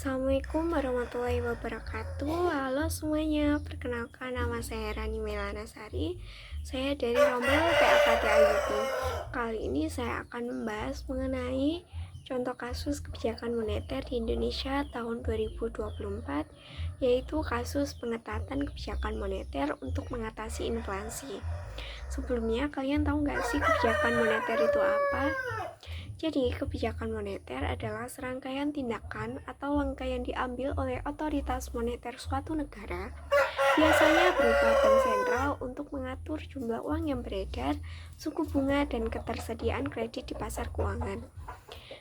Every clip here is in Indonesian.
Assalamualaikum warahmatullahi wabarakatuh. Halo semuanya, perkenalkan nama saya Rani Melanasari. Saya dari Rombel PAKT IUP. Kali ini saya akan membahas mengenai contoh kasus kebijakan moneter di Indonesia tahun 2024, yaitu kasus pengetatan kebijakan moneter untuk mengatasi inflasi. Sebelumnya, kalian tahu nggak sih kebijakan moneter itu apa? Jadi, kebijakan moneter adalah serangkaian tindakan atau langkah yang diambil oleh otoritas moneter suatu negara, biasanya berupa bank sentral untuk mengatur jumlah uang yang beredar, suku bunga, dan ketersediaan kredit di pasar keuangan.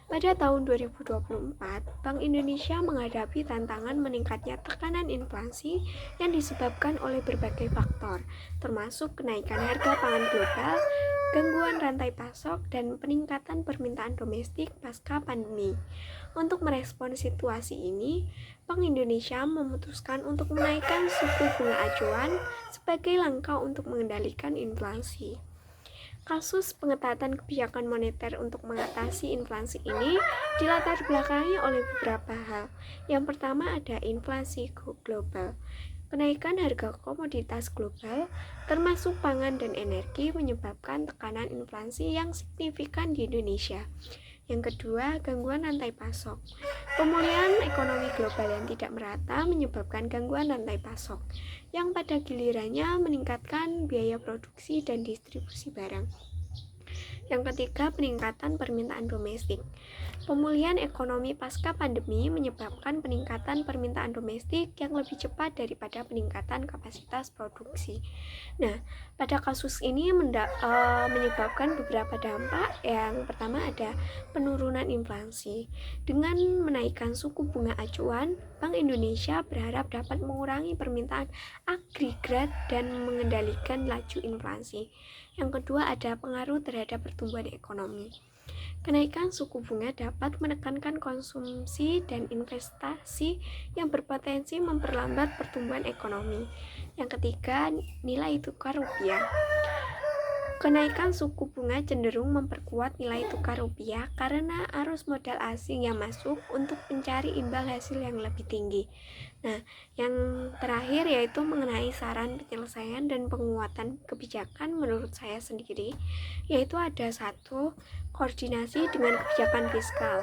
Pada tahun 2024, Bank Indonesia menghadapi tantangan meningkatnya tekanan inflasi yang disebabkan oleh berbagai faktor, termasuk kenaikan harga pangan global, gangguan rantai pasok, dan peningkatan permintaan domestik pasca pandemi. Untuk merespon situasi ini, Bank Indonesia memutuskan untuk menaikkan suku bunga acuan sebagai langkah untuk mengendalikan inflasi. Kasus pengetatan kebijakan moneter untuk mengatasi inflasi ini dilatar belakangi oleh beberapa hal. Yang pertama ada inflasi global. Kenaikan harga komoditas global, termasuk pangan dan energi, menyebabkan tekanan inflasi yang signifikan di Indonesia. Yang kedua, gangguan rantai pasok. Pemulihan ekonomi global yang tidak merata menyebabkan gangguan rantai pasok, yang pada gilirannya meningkatkan biaya produksi dan distribusi barang. Yang ketiga, peningkatan permintaan domestik. Pemulihan ekonomi pasca pandemi menyebabkan peningkatan permintaan domestik yang lebih cepat daripada peningkatan kapasitas produksi. Nah, pada kasus ini menyebabkan beberapa dampak. Yang pertama ada penurunan inflasi. Dengan menaikkan suku bunga acuan, Bank Indonesia berharap dapat mengurangi permintaan agregat dan mengendalikan laju inflasi. Yang kedua ada pengaruh terhadap pertumbuhan ekonomi. Kenaikan suku bunga dapat menekankan konsumsi dan investasi yang berpotensi memperlambat pertumbuhan ekonomi. Yang ketiga, nilai tukar rupiah. Kenaikan suku bunga cenderung memperkuat nilai tukar rupiah karena arus modal asing yang masuk untuk mencari imbal hasil yang lebih tinggi. Nah, yang terakhir yaitu mengenai saran penyelesaian dan penguatan kebijakan menurut saya sendiri, yaitu ada satu, koordinasi dengan kebijakan fiskal.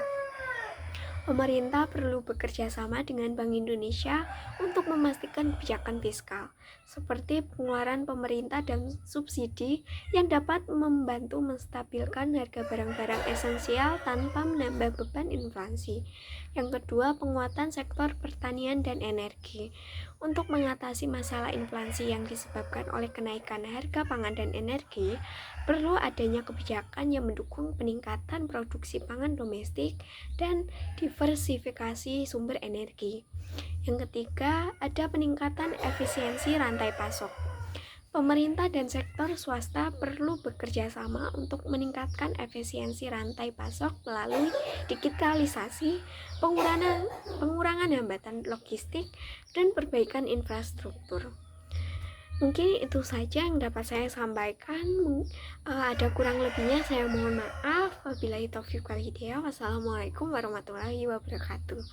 Pemerintah perlu bekerja sama dengan Bank Indonesia untuk memastikan kebijakan fiskal, seperti pengeluaran pemerintah dan subsidi yang dapat membantu menstabilkan harga barang-barang esensial tanpa menambah beban inflasi. Yang kedua, penguatan sektor pertanian dan energi. Untuk mengatasi masalah inflasi yang disebabkan oleh kenaikan harga pangan dan energi, perlu adanya kebijakan yang mendukung peningkatan produksi pangan domestik dan diversifikasi sumber energi. Yang ketiga, ada peningkatan efisiensi rantai pasok. Pemerintah dan sektor swasta perlu bekerja sama untuk meningkatkan efisiensi rantai pasok melalui digitalisasi, pengurangan hambatan logistik, dan perbaikan infrastruktur. Mungkin itu saja yang dapat saya sampaikan. Ada kurang lebihnya saya mohon maaf. Wabillahi taufiq wal hidayah. Wassalamualaikum warahmatullahi wabarakatuh.